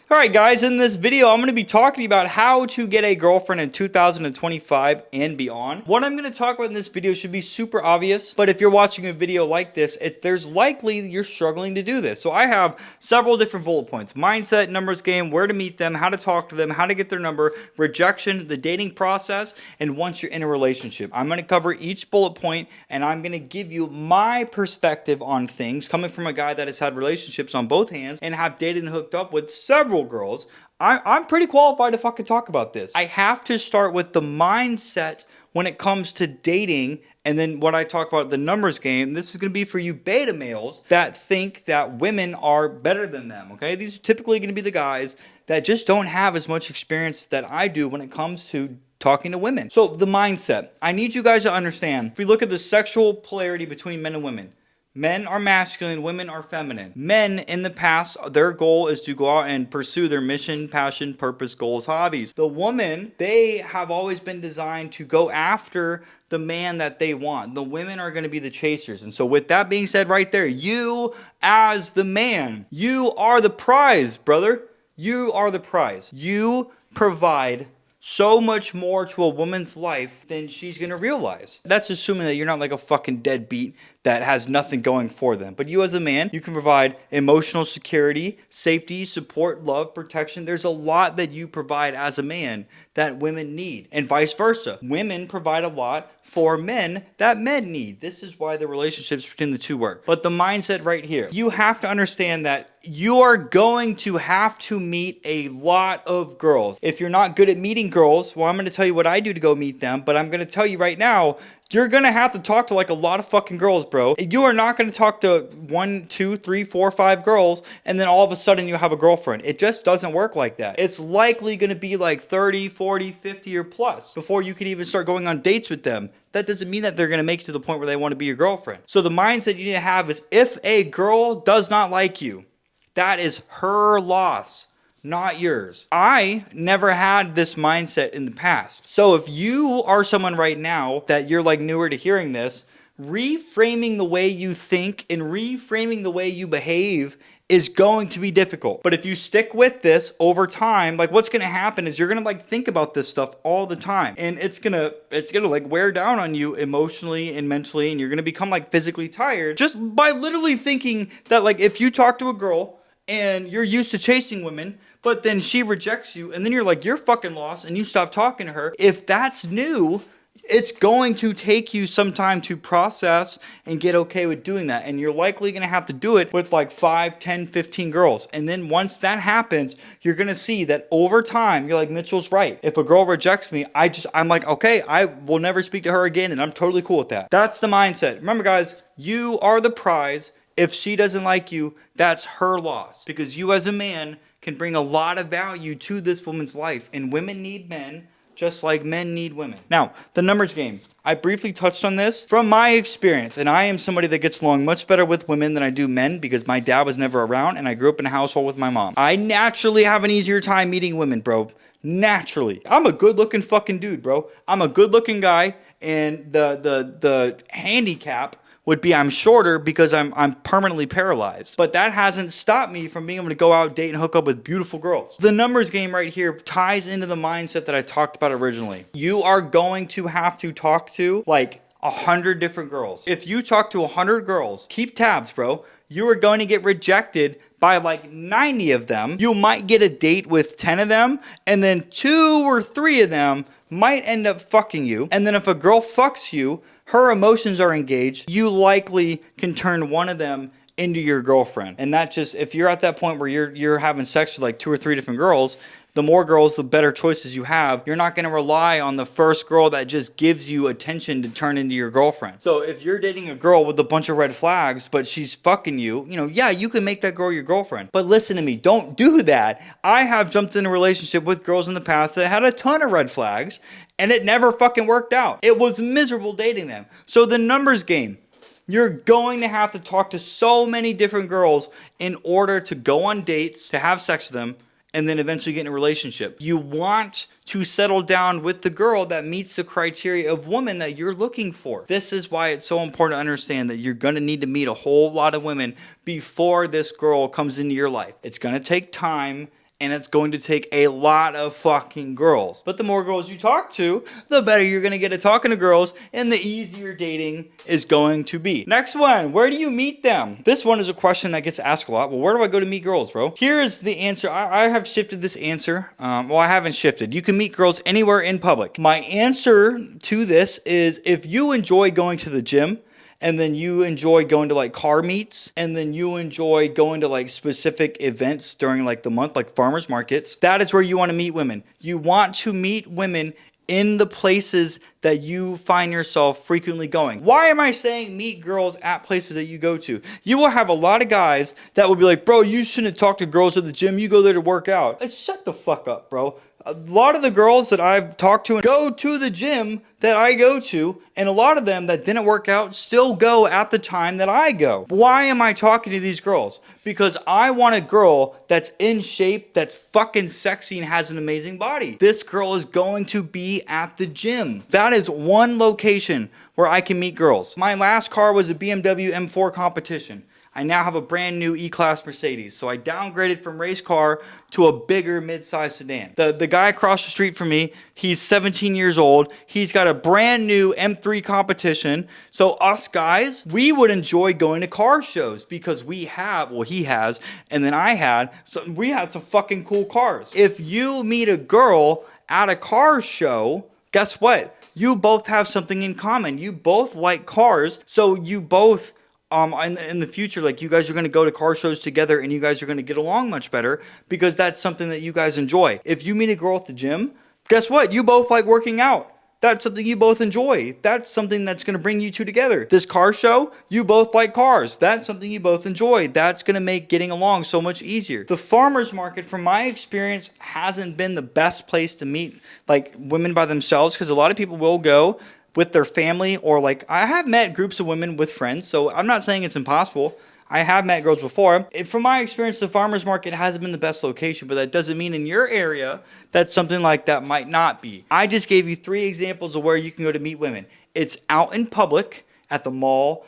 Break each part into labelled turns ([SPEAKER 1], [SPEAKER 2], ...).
[SPEAKER 1] Alright guys, in this video I'm going to be talking about how to get a girlfriend in 2025 and beyond. What I'm going to talk about in this video should be super obvious, but if you're watching a video like this, there's likely you're struggling to do this. So I have several different bullet points: mindset, numbers game, where to meet them, how to talk to them, how to get their number, rejection, the dating process, and once you're in a relationship. I'm going to cover each bullet point and I'm going to give you my perspective on things coming from a guy that has had relationships on both hands and have dated and hooked up with several girls. I'm pretty qualified to fucking talk about this. I have to start with the mindset when it comes to dating, and then what I talk about, the numbers game. This is going to be for you beta males that think that women are better than them, okay? These are typically going to be the guys that just don't have as much experience that I do when it comes to talking to women. So the mindset, I need you guys to understand, if we look at the sexual polarity between men and women, men are masculine, women are feminine. Men in the past, their goal is to go out and pursue their mission, passion, purpose, goals, hobbies. The woman, they have always been designed to go after the man that they want. The women are going to be the chasers. And so with that being said right there, you as the man, you are the prize, brother. You are the prize. You provide so much more to a woman's life than she's going to realize. That's assuming that you're not like a fucking deadbeat that has nothing going for them. But you as a man, you can provide emotional security, safety, support, love, protection. There's a lot that you provide as a man that women need, and vice versa. Women provide a lot for men that men need. This is why the relationships between the two work. But the mindset right here, you have to understand that you are going to have to meet a lot of girls. If you're not good at meeting girls, well, I'm going to tell you what I do to go meet them, but I'm going to tell you right now, you're going to have to talk to like a lot of fucking girls, bro. You are not going to talk to 1, 2, 3, 4, 5 girls and then all of a sudden you have a girlfriend. It just doesn't work like that. It's likely going to be like 30, 40, 50 or plus before you can even start going on dates with them. That doesn't mean that they're going to make it to the point where they want to be your girlfriend. So the mindset you need to have is, if a girl does not like you, that is her loss, not yours. I never had this mindset in the past. So if you are someone right now that you're like newer to hearing this, reframing the way you think and reframing the way you behave is going to be difficult. But if you stick with this over time, like what's going to happen is you're going to like think about this stuff all the time, and it's going to like wear down on you emotionally and mentally, and you're going to become like physically tired just by literally thinking that like if you talk to a girl and you're used to chasing women, but then she rejects you, and then you're like, you're fucking lost, and you stop talking to her. If that's new, it's going to take you some time to process and get okay with doing that. And you're likely going to have to do it with like 5, 10, 15 girls. And then once that happens, you're going to see that over time, you're like, Mitchell's right. If a girl rejects me, I'm like, okay, I will never speak to her again, and I'm totally cool with that. That's the mindset. Remember, guys, you are the prize. If she doesn't like you, that's her loss, because you as a man can bring a lot of value to this woman's life, and women need men just like men need women. Now, the numbers game. I briefly touched on this from my experience, and I am somebody that gets along much better with women than I do men because my dad was never around and I grew up in a household with my mom. I naturally have an easier time meeting women, bro. Naturally. I'm a good-looking fucking dude, bro. I'm a good-looking guy, and the handicap would be I'm shorter because I'm permanently paralyzed. But that hasn't stopped me from being able to go out, date, and hook up with beautiful girls. The numbers game right here ties into the mindset that I talked about originally. You are going to have to talk to like 100 different girls. If you talk to 100 girls, keep tabs, bro. You are going to get rejected by like 90 of them. You might get a date with 10 of them, and then 2 or 3 of them might end up fucking you. And then if a girl fucks you, her emotions are engaged, you likely can turn one of them into your girlfriend. And that just, if you're at that point where you're having sex with like 2 or 3 different girls, the more girls, the better choices you have. You're not going to rely on the first girl that just gives you attention to turn into your girlfriend. So if you're dating a girl with a bunch of red flags, but she's fucking you, yeah, you can make that girl your girlfriend. But listen to me, don't do that. I have jumped in a relationship with girls in the past that had a ton of red flags, and it never fucking worked out. It was miserable dating them. So the numbers game. You're going to have to talk to so many different girls in order to go on dates, to have sex with them, and then eventually get in a relationship. You want to settle down with the girl that meets the criteria of woman that you're looking for. This is why it's so important to understand that you're going to need to meet a whole lot of women before this girl comes into your life. It's going to take time, and it's going to take a lot of fucking girls. But the more girls you talk to, the better you're gonna get at talking to girls, and the easier dating is going to be. Next one, where do you meet them? This one is a question that gets asked a lot. Well, where do I go to meet girls, bro? Here's the answer. I have shifted this answer. Well, I haven't shifted. You can meet girls anywhere in public. My answer to this is if you enjoy going to the gym, and then you enjoy going to like car meets, and then you enjoy going to like specific events during like the month, like farmers markets, that is where you want to meet women. You want to meet women in the places that you find yourself frequently going. Why am I saying meet girls at places that you go to? You will have a lot of guys that will be like, bro, you shouldn't talk to girls at the gym. You go there to work out. Shut the fuck up, bro. A lot of the girls that I've talked to go to the gym that I go to, and a lot of them that didn't work out still go at the time that I go. Why am I talking to these girls? Because I want a girl that's in shape, that's fucking sexy, and has an amazing body. This girl is going to be at the gym. That is one location where I can meet girls. My last car was a BMW M4 competition. I now have a brand new E-Class Mercedes. So I downgraded from race car to a bigger mid-size sedan. The guy across the street from me, he's 17 years old. He's got a brand new M3 competition. So us guys, we would enjoy going to car shows because we have, well, he has, and then I had, so we had some fucking cool cars. If you meet a girl at a car show, guess what? You both have something in common. You both like cars, so you both in the future, like you guys are going to go to car shows together and you guys are going to get along much better because that's something that you guys enjoy. If you meet a girl at the gym, guess what? You both like working out. That's something you both enjoy. That's something that's going to bring you two together. This car show, you both like cars. That's something you both enjoy. That's going to make getting along so much easier. The farmers market, from my experience, hasn't been the best place to meet like women by themselves because a lot of people will go with their family, or like I have met groups of women with friends, so I'm not saying it's impossible. I have met girls before. From my experience, the farmers market hasn't been the best location, but that doesn't mean in your area that something like that might not be. I just gave you 3 examples of where you can go to meet women. It's out in public, at the mall,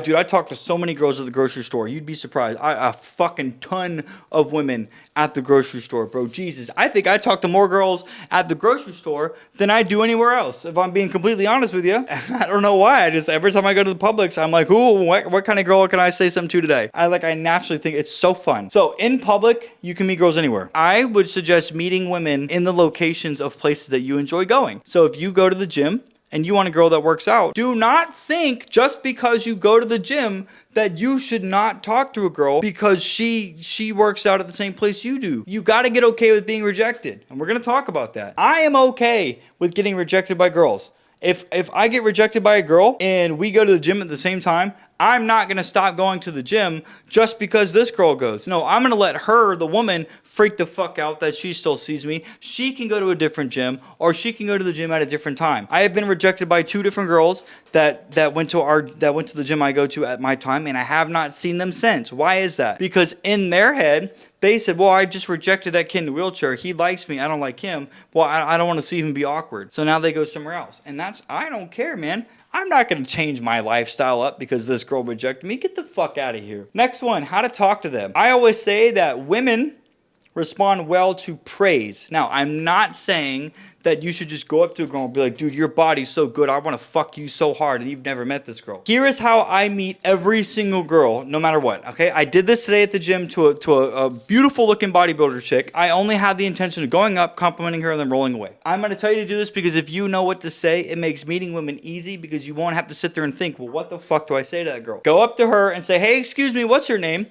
[SPEAKER 1] dude, I talked to so many girls at the grocery store. You'd be surprised. A fucking ton of women at the grocery store, bro. Jesus, I think I talk to more girls at the grocery store than I do anywhere else, if I'm being completely honest with you. I don't know why. Every time I go to the Publix, I'm like, ooh, what kind of girl can I say something to today? I naturally think it's so fun. So in public, you can meet girls anywhere. I would suggest meeting women in the locations of places that you enjoy going. So if you go to the gym, and you want a girl that works out, do not think just because you go to the gym that you should not talk to a girl because she works out at the same place you do. You got to get okay with being rejected. And we're going to talk about that. I am okay with getting rejected by girls. If I get rejected by a girl and we go to the gym at the same time, I'm not going to stop going to the gym just because this girl goes. No, I'm going to let her, the woman, freak the fuck out that she still sees me. She can go to a different gym, or she can go to the gym at a different time. I have been rejected by 2 different girls that went to the gym I go to at my time, and I have not seen them since. Why is that? Because in their head, they said, well, I just rejected that kid in the wheelchair. He likes me. I don't like him. Well, I don't want to see him be awkward. So now they go somewhere else. And I don't care, man. I'm not going to change my lifestyle up because this girl rejected me. Get the fuck out of here. Next one, how to talk to them. I always say that women respond well to praise. Now, I'm not saying that you should just go up to a girl and be like, dude, your body's so good. I want to fuck you so hard, and you've never met this girl. Here is how I meet every single girl, no matter what, okay? I did this today at the gym to a beautiful looking bodybuilder chick. I only had the intention of going up, complimenting her, and then rolling away. I'm going to tell you to do this because if you know what to say, it makes meeting women easy because you won't have to sit there and think, well, what the fuck do I say to that girl? Go up to her and say, hey, excuse me, what's your name?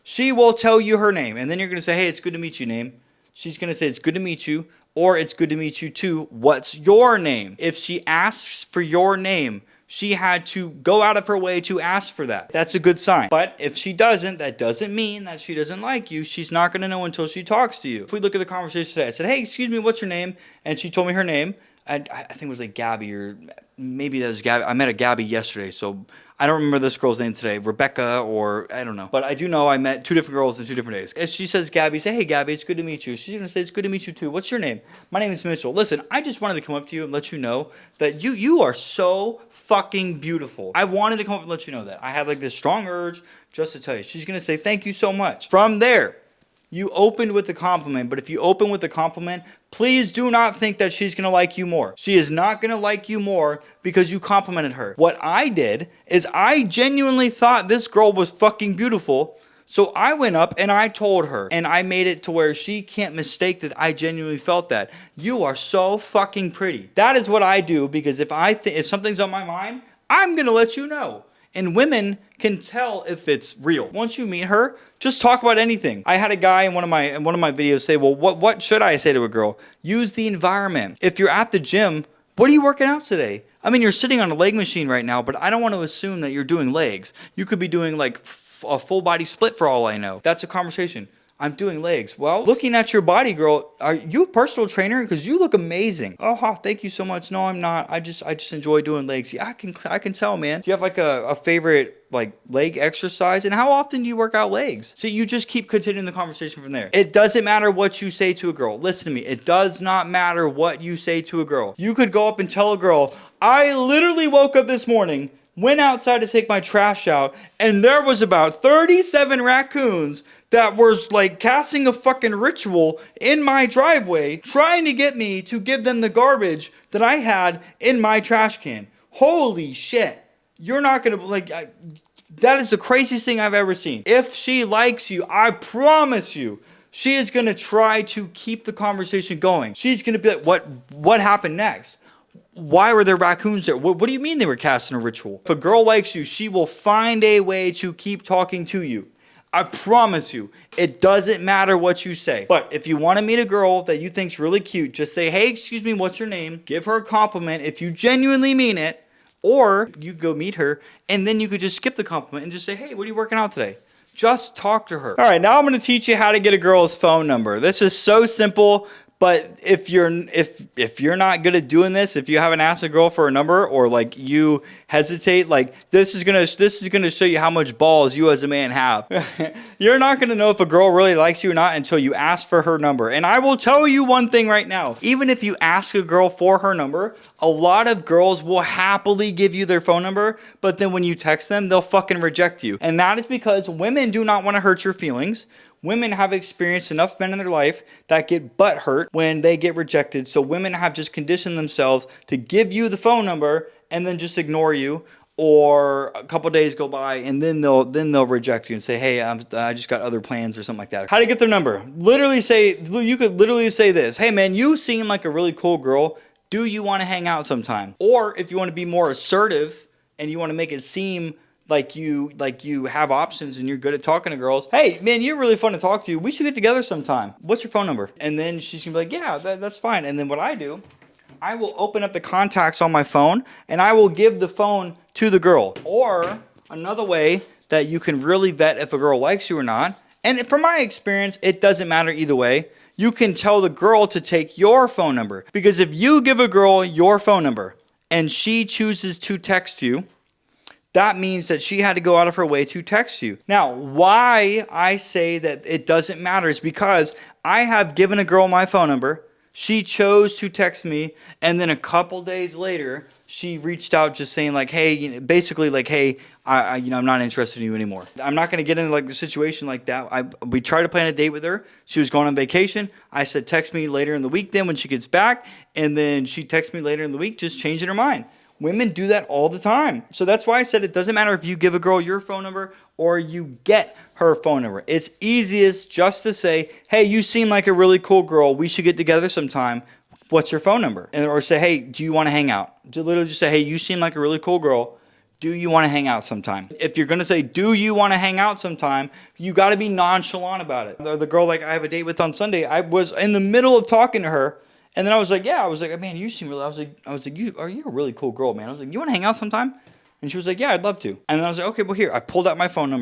[SPEAKER 1] She will tell you her name, and then you're going to say, hey, it's good to meet you, name. She's going to say, it's good to meet you, or it's good to meet you too. What's your name? If she asks for your name, she had to go out of her way to ask for that. That's a good sign. But if she doesn't, that doesn't mean that she doesn't like you. She's not going to know until she talks to you. If we look at the conversation today, I said, hey, excuse me, what's your name? And she told me her name. I think it was like Gabby, or maybe that was Gabby. I met a Gabby yesterday, so I don't remember this girl's name today, Rebecca, or I don't know. But I do know I met 2 different girls in 2 different days. If she says Gabby, say, hey, Gabby, it's good to meet you. She's going to say, it's good to meet you too. What's your name? My name is Mitchell. Listen, I just wanted to come up to you and let you know that you are so fucking beautiful. I wanted to come up and let you know that. I had like this strong urge just to tell you. She's going to say, thank you so much. From there, You opened with a compliment, but if you open with a compliment, please do not think that she's going to like you more. She is not going to like you more because you complimented her. What I did is I genuinely thought this girl was fucking beautiful. So I went up and I told her, and I made it to where she can't mistake that I genuinely felt that. You are so fucking pretty. That is what I do, because if something's on my mind, I'm going to let you know. And women can tell if it's real. Once you meet her, just talk about anything. I had a guy in one of my videos say, well, what should I say to a girl? Use the environment. If you're at the gym, what are you working out today? I mean, you're sitting on a leg machine right now, but I don't want to assume that you're doing legs. You could be doing like a full body split for all I know. That's a conversation. I'm doing legs. Well, looking at your body, girl, are you a personal trainer? Because you look amazing. Oh, thank you so much. No, I'm not. I just enjoy doing legs. Yeah, I can tell, man. Do you have like a favorite like leg exercise? And how often do you work out legs? So you just keep continuing the conversation from there. It doesn't matter what you say to a girl. Listen to me. It does not matter what you say to a girl. You could go up and tell a girl, I literally woke up this morning, went outside to take my trash out, and there was about 37 raccoons that was like casting a fucking ritual in my driveway, trying to get me to give them the garbage that I had in my trash can. Holy shit. You're not gonna, that is the craziest thing I've ever seen. If she likes you, I promise you, she is gonna try to keep the conversation going. She's gonna be like, what happened next? Why were there raccoons there? What do you mean they were casting a ritual? If a girl likes you, she will find a way to keep talking to you. I promise you, it doesn't matter what you say. But if you want to meet a girl that you think's really cute, just say, hey, excuse me, what's your name? Give her a compliment if you genuinely mean it. Or you go meet her, and then you could just skip the compliment and just say, hey, what are you working out today? Just talk to her. All right, now I'm going to teach you how to get a girl's phone number. This is so simple. But if you're not good at doing this, if you haven't asked a girl for a number, or like you hesitate, like this is gonna show you how much balls you as a man have. You're not gonna know if a girl really likes you or not until you ask for her number. And I will tell you one thing right now: even if you ask a girl for her number, a lot of girls will happily give you their phone number, but then when you text them, they'll fucking reject you. And that is because women do not want to hurt your feelings. Women have experienced enough men in their life that get butt hurt when they get rejected. So women have just conditioned themselves to give you the phone number and then just ignore you. Or a couple days go by and then they'll reject you and say, hey, I just got other plans or something like that. How to get their number? You could literally say this: hey man, you seem like a really cool girl. Do you want to hang out sometime? Or if you want to be more assertive and you want to make it seem like you have options and you're good at talking to girls. Hey, man, you're really fun to talk to. We should get together sometime. What's your phone number? And then she's going to be like, yeah, that's fine. And then what I do, I will open up the contacts on my phone and I will give the phone to the girl. Or another way that you can really vet if a girl likes you or not, and from my experience, it doesn't matter either way, you can tell the girl to take your phone number. Because if you give a girl your phone number and she chooses to text you, that means that she had to go out of her way to text you. Now, why I say that it doesn't matter is because I have given a girl my phone number. She chose to text me, and then a couple days later, she reached out just saying like, hey, basically like, hey, I'm not interested in you anymore. I'm not going to get into like the situation like that. We tried to plan a date with her. She was going on vacation. I said, text me later in the week then when she gets back. And then she texted me later in the week, just changing her mind. Women do that all the time. So that's why I said it doesn't matter if you give a girl your phone number or you get her phone number. It's easiest just to say, hey, you seem like a really cool girl. We should get together sometime. What's your phone number? Or say, hey, do you want to hang out? Literally just say, hey, you seem like a really cool girl. Do you want to hang out sometime? If you're going to say, do you want to hang out sometime, you got to be nonchalant about it. The girl like I have a date with on Sunday, I was in the middle of talking to her. And then I was like, man, you seem really, I was like, you're a really cool girl, man. I was like, you want to hang out sometime? And she was like, yeah, I'd love to. And then I was like, okay, well here, I pulled out my phone,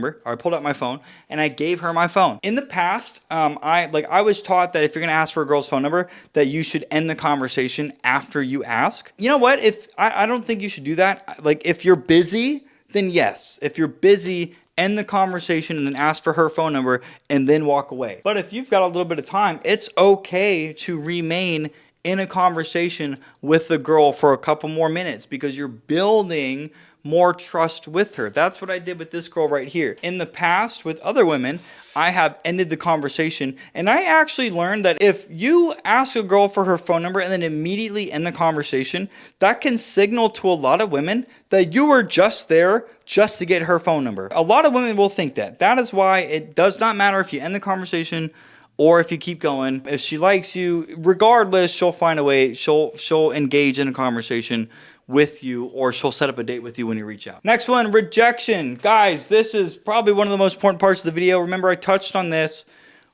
[SPEAKER 1] and I gave her my phone. In the past, I was taught that if you're going to ask for a girl's phone number, that you should end the conversation after you ask. You know what? I don't think you should do that. Like if you're busy, then yes. If you're busy, end the conversation and then ask for her phone number and then walk away. But if you've got a little bit of time, it's okay to remain in a conversation with the girl for a couple more minutes because you're building more trust with her. That's what I did with this girl right here. In the past, with other women, I have ended the conversation, and I actually learned that if you ask a girl for her phone number and then immediately end the conversation, that can signal to a lot of women that you were just there just to get her phone number. A lot of women will think that. That is why it does not matter if you end the conversation or if you keep going. If she likes you, regardless, she'll find a way. She'll engage in a conversation with you, or she'll set up a date with you when you reach out. Next one, rejection. Guys, this is probably one of the most important parts of the video. Remember, I touched on this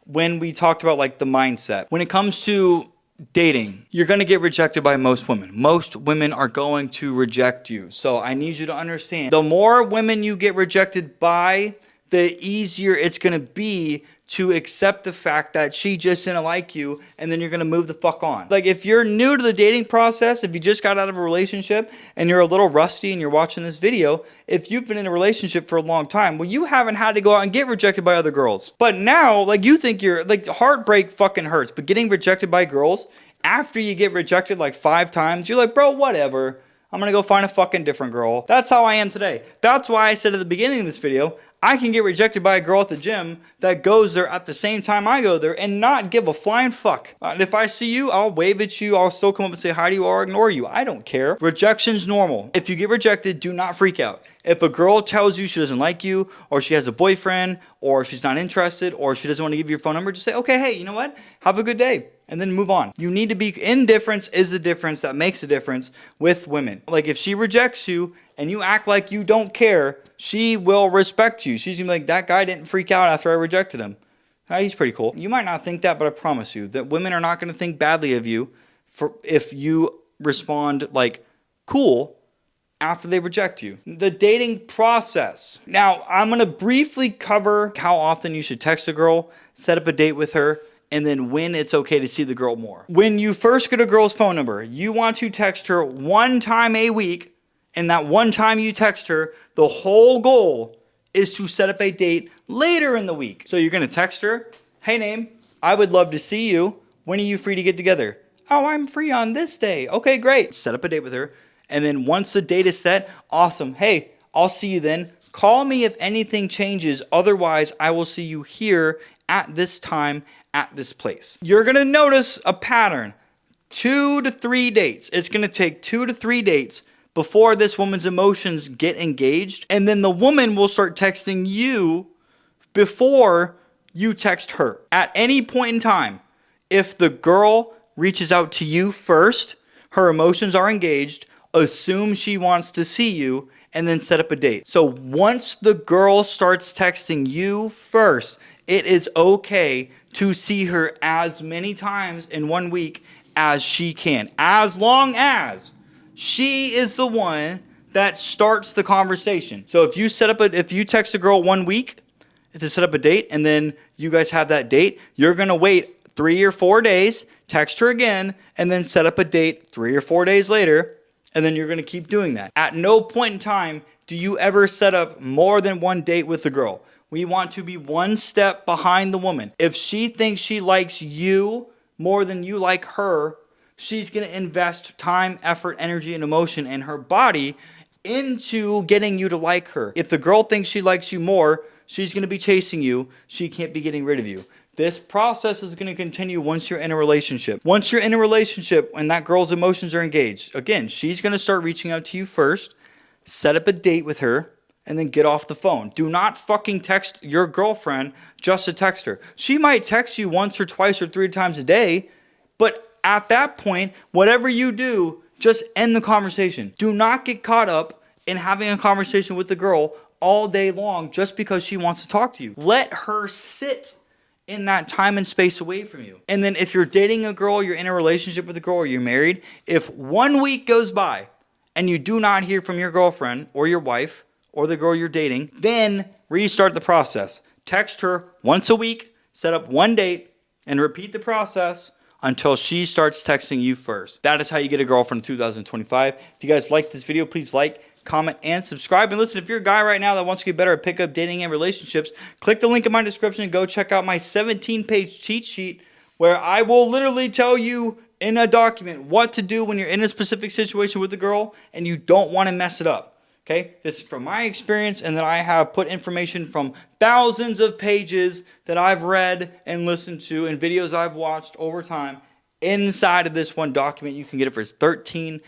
[SPEAKER 1] when we talked about like the mindset. When it comes to dating, you're going to get rejected by most women. Most women are going to reject you. So I need you to understand, the more women you get rejected by, the easier it's going to be to accept the fact that she just didn't like you, and then you're going to move the fuck on. Like, if you're new to the dating process, if you just got out of a relationship and you're a little rusty and you're watching this video, if you've been in a relationship for a long time, well, you haven't had to go out and get rejected by other girls. But now, like, you think you're, like, heartbreak fucking hurts, but getting rejected by girls, after you get rejected like 5 times, you're like, bro, whatever. I'm going to go find a fucking different girl. That's how I am today. That's why I said at the beginning of this video, I can get rejected by a girl at the gym that goes there at the same time I go there and not give a flying fuck. And if I see you, I'll wave at you. I'll still come up and say hi to you or ignore you. I don't care. Rejection's normal. If you get rejected, do not freak out. If a girl tells you she doesn't like you, or she has a boyfriend, or she's not interested, or she doesn't want to give you your phone number, just say, okay, hey, you know what? Have a good day. And then move on. You need to be, indifference is the difference that makes a difference with women. Like, if she rejects you and you act like you don't care, she will respect you. She's gonna be like, that guy didn't freak out after I rejected him. He's pretty cool. You might not think that, but I promise you that women are not gonna think badly of you for if you respond like cool after they reject you. The dating process. Now, I'm gonna briefly cover how often you should text a girl, set up a date with her, and then when it's okay to see the girl more. When you first get a girl's phone number, you want to text her 1 time a week, and that 1 time you text her, the whole goal is to set up a date later in the week. So you're gonna text her, hey name, I would love to see you. When are you free to get together? Oh, I'm free on this day. Okay, great. Set up a date with her. And then once the date is set, awesome. Hey, I'll see you then. Call me if anything changes. Otherwise, I will see you here at this time at this place. You're gonna notice a pattern. 2 to 3 dates. It's gonna take 2 to 3 dates before this woman's emotions get engaged, and then the woman will start texting you before you text her. At any point in time, if the girl reaches out to you first, her emotions are engaged, assume she wants to see you, and then set up a date. So once the girl starts texting you first, it is okay to see her as many times in 1 week as she can, as long as she is the one that starts the conversation. So if you text a girl 1 week to set up a date, and then you guys have that date, you're gonna wait 3 or 4 days, text her again, and then set up a date 3 or 4 days later, and then you're gonna keep doing that. At no point in time do you ever set up more than 1 date with the girl. We want to be 1 step behind the woman. If she thinks she likes you more than you like her, she's going to invest time, effort, energy, and emotion in her body into getting you to like her. If the girl thinks she likes you more, she's going to be chasing you. She can't be getting rid of you. This process is going to continue once you're in a relationship. Once you're in a relationship and that girl's emotions are engaged, again, she's going to start reaching out to you first, set up a date with her, and then get off the phone. Do not fucking text your girlfriend just to text her. She might text you once or twice or 3 times a day, but at that point, whatever you do, just end the conversation. Do not get caught up in having a conversation with the girl all day long just because she wants to talk to you. Let her sit in that time and space away from you. And then if you're dating a girl, you're in a relationship with a girl, or you're married, if 1 week goes by and you do not hear from your girlfriend or your wife or the girl you're dating, then restart the process. Text her once a week, set up 1 date, and repeat the process until she starts texting you first. That is how you get a girlfriend in 2025. If you guys like this video, please like, comment, and subscribe. And listen, if you're a guy right now that wants to get better at pickup, dating, and relationships, click the link in my description and go check out my 17-page cheat sheet where I will literally tell you in a document what to do when you're in a specific situation with a girl and you don't want to mess it up. Okay, this is from my experience, and then I have put information from thousands of pages that I've read and listened to and videos I've watched over time inside of this one document. You can get it for $13.99.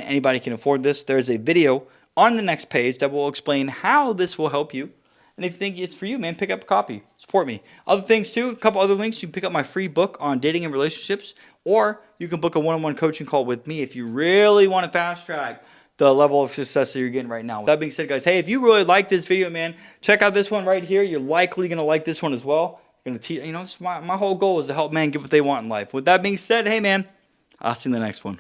[SPEAKER 1] Anybody can afford this. There's a video on the next page that will explain how this will help you. And if you think it's for you, man, pick up a copy. Support me. Other things too, a couple other links. You can pick up my free book on dating and relationships, or you can book a one-on-one coaching call with me if you really want to fast track the level of success that you're getting right now. With that being said, guys, hey, if you really like this video, man, check out this one right here. You're likely going to like this one as well. You're going to teach, you know, my whole goal is to help men get what they want in life. With that being said, hey, man, I'll see you in the next one.